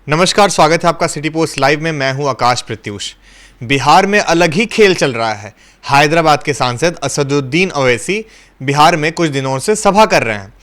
नमस्कार, स्वागत है आपका सिटी पोस्ट लाइव में। मैं हूं आकाश प्रत्यूष। बिहार में अलग ही खेल चल रहा है। हैदराबाद के सांसद असदुद्दीन ओवैसी बिहार में कुछ दिनों से सभा कर रहे हैं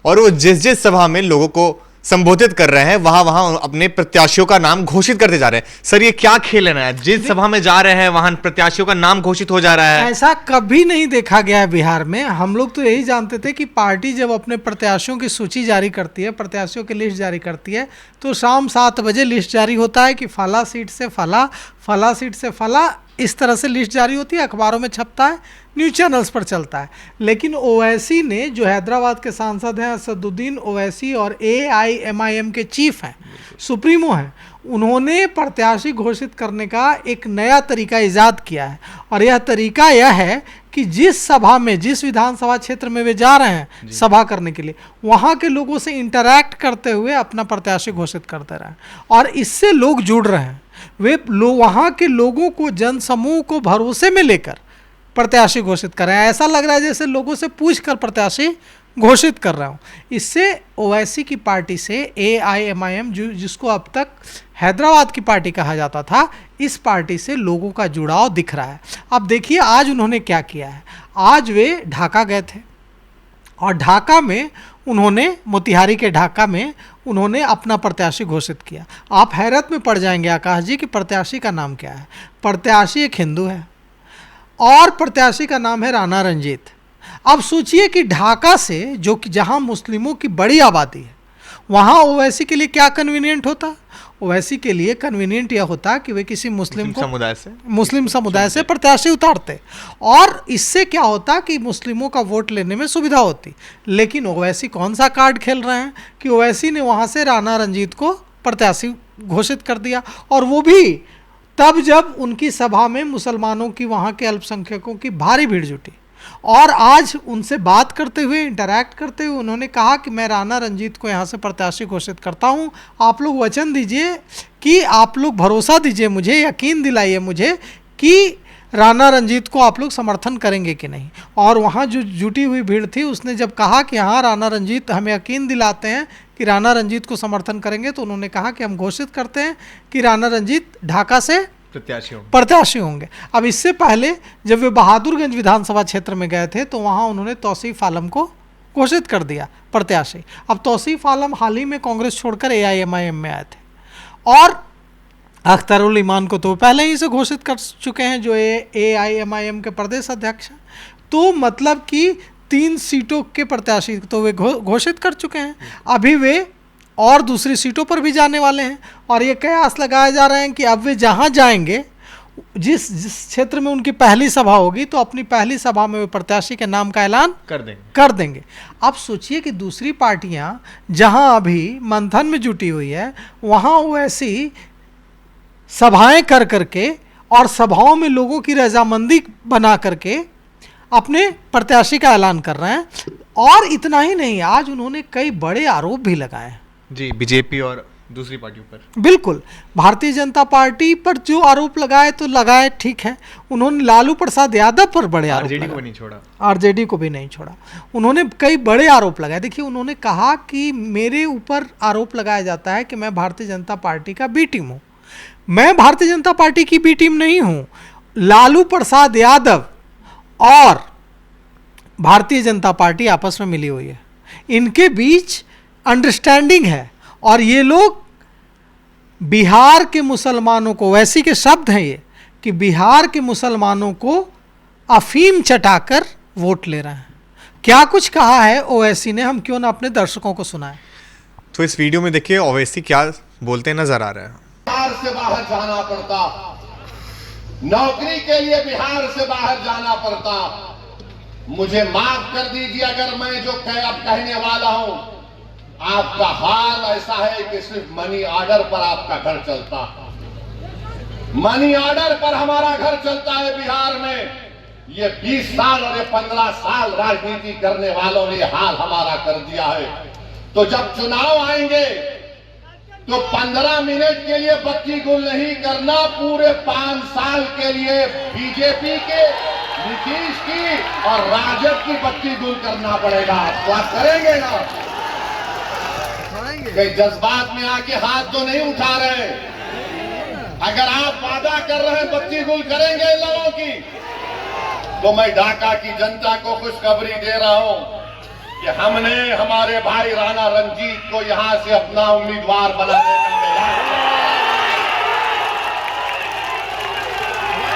और वो जिस सभा में लोगों को संबोधित कर रहे हैं वहां अपने प्रत्याशियों का नाम घोषित करते जा रहे हैं। सर, ये क्या खेल है? जिस सभा में जा रहे हैं वहां प्रत्याशियों का नाम घोषित हो जा रहा है। ऐसा कभी नहीं देखा गया है बिहार में। हम लोग तो यही जानते थे कि पार्टी जब अपने प्रत्याशियों की सूची जारी करती है, प्रत्याशियों की लिस्ट जारी करती है, तो शाम 7 बजे लिस्ट जारी होता है कि फला सीट से फला, फला सीट से फला, इस तरह से लिस्ट जारी होती है, अखबारों में छपता है, न्यूज़ चैनल्स पर चलता है। लेकिन ओवैसी ने, जो हैदराबाद के सांसद हैं असदुद्दीन ओवैसी और AIMIM के चीफ हैं, सुप्रीमो हैं, उन्होंने प्रत्याशी घोषित करने का एक नया तरीका ईजाद किया है। और यह तरीका यह है कि जिस सभा में, जिस विधानसभा क्षेत्र में वे जा रहे हैं सभा करने के लिए, वहाँ के लोगों से इंटरैक्ट करते हुए अपना प्रत्याशी घोषित करते रहें। और इससे लोग जुड़ रहे हैं। वे वहाँ के लोगों को, जनसमूह को भरोसे में लेकर प्रत्याशी घोषित कर रहे हैं। ऐसा लग रहा है जैसे लोगों से पूछ कर प्रत्याशी घोषित कर रहा हूँ। इससे ओवैसी की पार्टी से AIMIM, जिसको अब तक हैदराबाद की पार्टी कहा जाता था, इस पार्टी से लोगों का जुड़ाव दिख रहा है। अब देखिए आज उन्होंने क्या किया है। आज वे ढाका गए थे और ढाका में उन्होंने, मोतिहारी के ढाका में उन्होंने अपना प्रत्याशी घोषित किया। आप हैरत में पड़ जाएंगे आकाश जी कि प्रत्याशी का नाम क्या है। प्रत्याशी एक हिंदू है और प्रत्याशी का नाम है राणा रंजीत। अब सोचिए कि ढाका से, जो कि जहां मुस्लिमों की बड़ी आबादी है, वहां ओवैसी के लिए क्या कन्वीनियंट होता? ओवैसी के लिए कन्वीनियंट यह होता कि वे किसी मुस्लिम समुदाय से प्रत्याशी उतारते और इससे क्या होता कि मुस्लिमों का वोट लेने में सुविधा होती। लेकिन ओवैसी कौन सा कार्ड खेल रहे हैं कि ओवैसी ने वहां से राणा रंजीत को प्रत्याशी घोषित कर दिया, और वो भी तब जब उनकी सभा में मुसलमानों की, वहाँ के अल्पसंख्यकों की भारी भीड़ जुटी। और आज उनसे बात करते हुए, इंटरैक्ट करते हुए उन्होंने कहा कि मैं राणा रंजीत को यहाँ से प्रत्याशी घोषित करता हूँ। आप लोग वचन दीजिए कि आप लोग भरोसा दीजिए मुझे, यकीन दिलाइए मुझे कि राणा रंजीत को आप लोग समर्थन करेंगे कि नहीं। और वहाँ जो जुटी हुई भीड़ थी, उसने जब कहा कि हाँ राणा रंजीत, हमें यकीन दिलाते हैं कि राणा रंजीत को समर्थन करेंगे, तो उन्होंने कहा कि हम घोषित करते हैं कि राणा रंजीत ढाका से प्रत्याशी होंगे। अब इससे पहले जब वे बहादुरगंज विधानसभा क्षेत्र में गए थे तो वहाँ उन्होंने तौसीफ आलम को घोषित कर दिया प्रत्याशी। अब तौसीफ आलम हाल ही में कांग्रेस छोड़कर AIMIM में आए थे और अख्तरुल ईमान को तो पहले ही से घोषित कर चुके हैं, जो AIMIM के प्रदेश अध्यक्ष हैं। तो मतलब कि 3 सीटों के प्रत्याशी तो वे घोषित कर चुके हैं। अभी वे और दूसरी सीटों पर भी जाने वाले हैं और ये कयास लगाए जा रहे हैं कि अब वे जहां जाएंगे, जिस क्षेत्र में उनकी पहली सभा होगी, तो अपनी पहली सभा में वे प्रत्याशी के नाम का ऐलान कर देंगे। अब सोचिए कि दूसरी पार्टियां जहां अभी मंथन में जुटी हुई है, वहां वो ऐसी सभाएं कर करके और सभाओं में लोगों की रजामंदी बना करके अपने प्रत्याशी का ऐलान कर रहे हैं। और इतना ही नहीं, आज उन्होंने कई बड़े आरोप भी लगाए हैं जी, बीजेपी और दूसरी पार्टियों पर। बिल्कुल, भारतीय जनता पार्टी पर जो आरोप लगाए तो लगाए, ठीक है। उन्होंने लालू प्रसाद यादव पर बड़े आरोप लगाए, RJD को भी नहीं छोड़ा। उन्होंने कई बड़े आरोप लगाए। देखिए, उन्होंने कहा कि मेरे ऊपर आरोप लगाया जाता है कि मैं भारतीय जनता पार्टी का बी टीम हूँ। मैं भारतीय जनता पार्टी की बी टीम नहीं हूँ। लालू प्रसाद यादव और भारतीय जनता पार्टी आपस में मिली हुई है, इनके बीच अंडरस्टैंडिंग है और ये लोग बिहार के मुसलमानों को, वैसी के शब्द हैं ये, कि बिहार के मुसलमानों को अफीम चटाकर वोट ले रहे हैं। क्या कुछ कहा है ओवैसी ने, हम क्यों ना अपने दर्शकों को सुनाएं। तो इस वीडियो में देखिए ओवैसी क्या बोलते नजर आ रहा है। बिहार से बाहर जाना पड़ता, नौकरी के लिए बिहार से बाहर जाना पड़ता। मुझे माफ कर दीजिए अगर मैं जो अब कहने वाला हूं, आपका हाल ऐसा है कि सिर्फ मनी ऑर्डर पर आपका घर चलता। मनी ऑर्डर पर हमारा घर चलता है बिहार में। ये 20 साल और ये 15 साल राजनीति करने वालों ने हाल हमारा कर दिया है। तो जब चुनाव आएंगे तो 15 मिनट के लिए बत्ती गुल नहीं करना, पूरे 5 साल के लिए बीजेपी के, नीतीश की और राजद की बत्ती गुल करना पड़ेगा। तो आप करेंगे ना? कई जज्बात में आके हाथ तो नहीं उठा रहे। अगर आप वादा कर रहे हैं बत्ती गुल करेंगे इन लोगों की, तो मैं ढाका की जनता को खुशखबरी दे रहा हूं कि हमने हमारे भाई राणा रंजीत को यहां से अपना उम्मीदवार बनाने का ऐलान किया।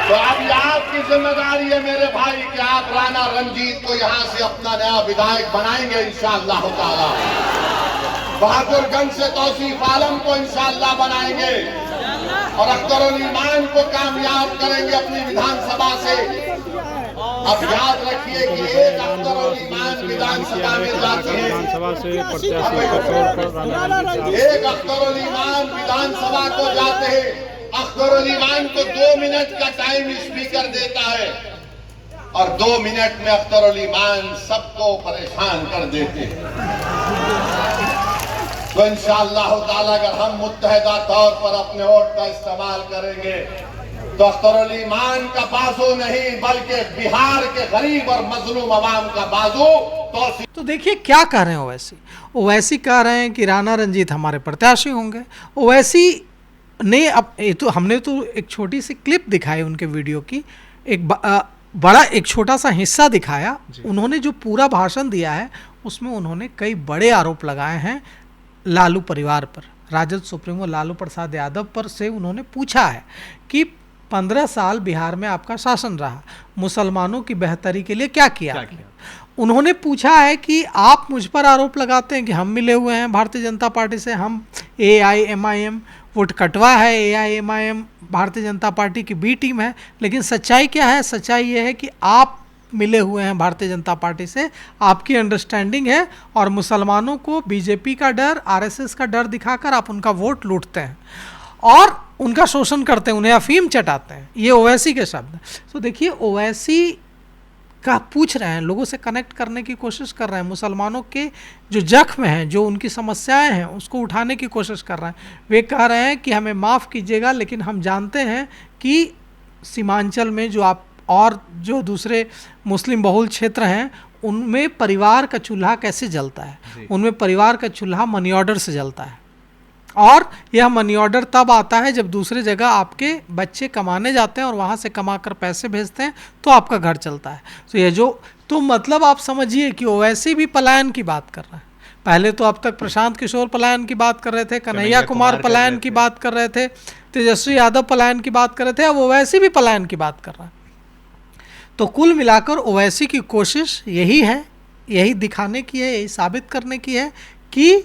तो अब आपकी जिम्मेदारी है मेरे भाई कि आप राणा रंजीत को यहां से अपना नया विधायक बनाएंगे इंशाअल्लाह ताला। बहादुरगंज से तौसीफ आलम को इंशाअल्लाह बनाएंगे और अख्तरुल ईमान को कामयाब करेंगे अपनी विधानसभा से। अब याद रखिए कि एक अख्तरुल ईमान विधानसभा में जाती है, एक अख्तरुल ईमान विधानसभा को जाते हैं, अख्तरुल ईमान को 2 मिनट का टाइम स्पीकर देता है और 2 मिनट में अख्तरुल ईमान सबको परेशान कर देते हैं। तो इंशाअल्लाह ताला अगर हम मुत्तहिदा तौर पर अपने वोट का इस्तेमाल करेंगे तो अख्तरुल ईमान का बाजू नहीं बल्कि बिहार के गरीब और मजलूम अवाम का बाजू। तो देखिए क्या कह रहे हैं ओवैसी। ओवैसी कह रहे हैं कि राणा रंजीत हमारे प्रत्याशी होंगे। ओवैसी ने अब तो हमने तो एक छोटी सी क्लिप दिखाई उनके वीडियो की, एक बड़ा एक छोटा सा हिस्सा दिखाया। उन्होंने जो पूरा भाषण दिया है उसमें उन्होंने कई बड़े आरोप लगाए हैं लालू परिवार पर। राजद सुप्रीमो लालू प्रसाद यादव पर से उन्होंने पूछा है कि 15 साल बिहार में आपका शासन रहा, मुसलमानों की बेहतरी के लिए क्या किया? उन्होंने पूछा है कि आप मुझ पर आरोप लगाते हैं कि हम मिले हुए हैं भारतीय जनता पार्टी से, हम AIMIM वोट कटवा है, AIMIM भारतीय जनता पार्टी की B टीम है, लेकिन सच्चाई क्या है? सच्चाई ये है कि आप मिले हुए हैं भारतीय जनता पार्टी से, आपकी अंडरस्टैंडिंग है और मुसलमानों को BJP का डर, RSS का डर दिखाकर आप उनका वोट लूटते हैं और उनका शोषण करते हैं, उन्हें अफीम चटाते हैं। ये ओवैसी के शब्द। तो देखिए ओवैसी का पूछ रहे हैं, लोगों से कनेक्ट करने की कोशिश कर रहे हैं, मुसलमानों के जो जख्म हैं, जो उनकी समस्याएं हैं उसको उठाने की कोशिश कर रहे हैं। वे कह रहे हैं कि हमें माफ़ कीजिएगा लेकिन हम जानते हैं कि सीमांचल में जो आप और जो दूसरे मुस्लिम बहुल क्षेत्र हैं उनमें परिवार का चूल्हा कैसे जलता है, उनमें परिवार का चूल्हा मनी ऑर्डर से जलता है और यह मनी ऑर्डर तब आता है जब दूसरे जगह आपके बच्चे कमाने जाते हैं और वहाँ से कमाकर पैसे भेजते हैं तो आपका घर चलता है। तो ये जो तो मतलब आप समझिए कि ओवैसी भी पलायन की बात कर रहा है। पहले तो अब तक प्रशांत किशोर पलायन की बात कर रहे थे, कन्हैया कुमार पलायन की बात कर रहे थे, तेजस्वी यादव पलायन की बात कर रहे थे, अब ओवैसी भी पलायन की बात कर रहा है। तो कुल मिलाकर ओवैसी की कोशिश यही है, यही दिखाने की है, यही साबित करने की है कि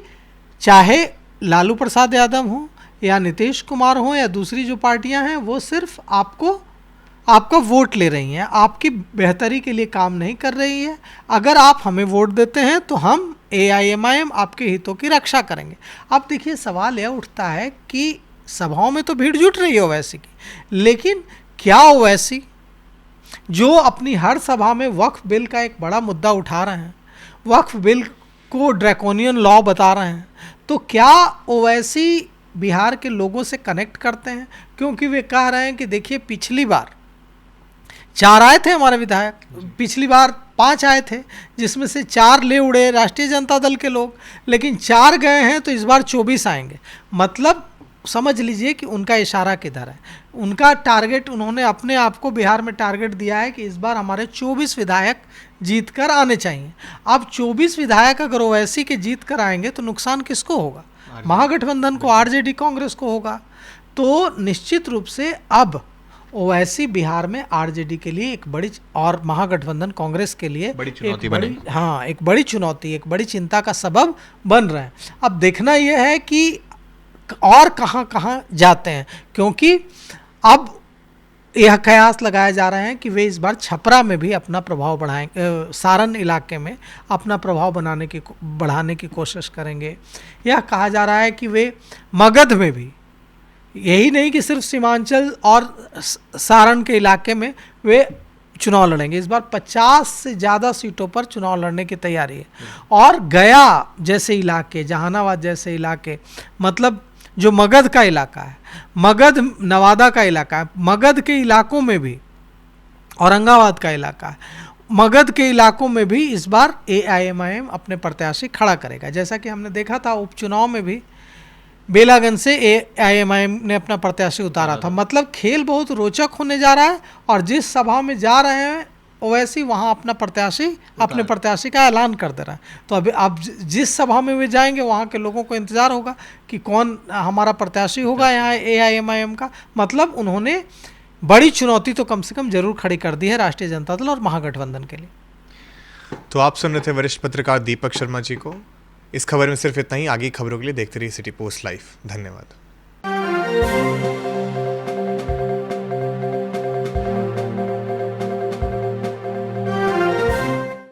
चाहे लालू प्रसाद यादव हो या नीतीश कुमार हो या दूसरी जो पार्टियां हैं वो सिर्फ आपका वोट ले रही हैं, आपकी बेहतरी के लिए काम नहीं कर रही है। अगर आप हमें वोट देते हैं तो हम AIMIM आपके हितों की रक्षा करेंगे। अब देखिए सवाल यह उठता है कि सभाओं में तो भीड़ जुट रही है ओवैसी की, लेकिन क्या ओवैसी जो अपनी हर सभा में वक्फ बिल का एक बड़ा मुद्दा उठा रहे हैं, वक्फ बिल को ड्रैकोनियन लॉ बता रहे हैं, तो क्या ओवैसी बिहार के लोगों से कनेक्ट करते हैं? क्योंकि वे कह रहे हैं कि देखिए पिछली बार 4 आए थे हमारे विधायक, पिछली बार 5 आए थे जिसमें से 4 ले उड़े राष्ट्रीय जनता दल के लोग, लेकिन 4 गए हैं तो इस बार 24 आएंगे। मतलब समझ लीजिए कि उनका इशारा किधर है, उनका टारगेट, उन्होंने अपने आप को बिहार में टारगेट दिया है कि इस बार हमारे 24 विधायक जीत कर आने चाहिए। अब 24 विधायक अगर ओवैसी के जीत कर आएंगे तो नुकसान किसको होगा? महागठबंधन को, RJD कांग्रेस को होगा। तो निश्चित रूप से अब ओवैसी बिहार में RJD के लिए एक बड़ी और महागठबंधन कांग्रेस के लिए बड़ी चुनौती एक बड़ी चुनौती, एक बड़ी चिंता का सबब बन रहे हैं। अब देखना यह है कि और कहाँ जाते हैं, क्योंकि अब यह कयास लगाए जा रहे हैं कि वे इस बार छपरा में भी अपना प्रभाव बढ़ाएंगे, सारण इलाके में अपना प्रभाव बढ़ाने की कोशिश करेंगे। यह कहा जा रहा है कि वे मगध में भी, यही नहीं कि सिर्फ सीमांचल और सारण के इलाके में वे चुनाव लड़ेंगे। इस बार 50 से ज़्यादा सीटों पर चुनाव लड़ने की तैयारी है। और गया जैसे इलाके, जहानाबाद जैसे इलाके, मतलब जो मगध का इलाका है, मगध नवादा का इलाका है, मगध के इलाकों में भी, औरंगाबाद का इलाका है, मगध के इलाकों में भी इस बार AIMIM अपने प्रत्याशी खड़ा करेगा। जैसा कि हमने देखा था उपचुनाव में भी बेलागंज से AIMIM ने अपना प्रत्याशी उतारा था। मतलब खेल बहुत रोचक होने जा रहा है, और जिस सभा में जा रहे हैं ओवैसी वहाँ अपने प्रत्याशी का ऐलान कर दे रहा है। तो अभी अब जिस सभा में वे जाएंगे वहाँ के लोगों को इंतजार होगा कि कौन हमारा प्रत्याशी होगा यहाँ AIMIM का। मतलब उन्होंने बड़ी चुनौती तो कम से कम जरूर खड़ी कर दी है राष्ट्रीय जनता दल और महागठबंधन के लिए। तो आप सुन रहे थे वरिष्ठ पत्रकार दीपक शर्मा जी को। इस खबर में सिर्फ इतना ही। आगे खबरों के लिए देखते रहिए सिटी पोस्ट लाइव। धन्यवाद।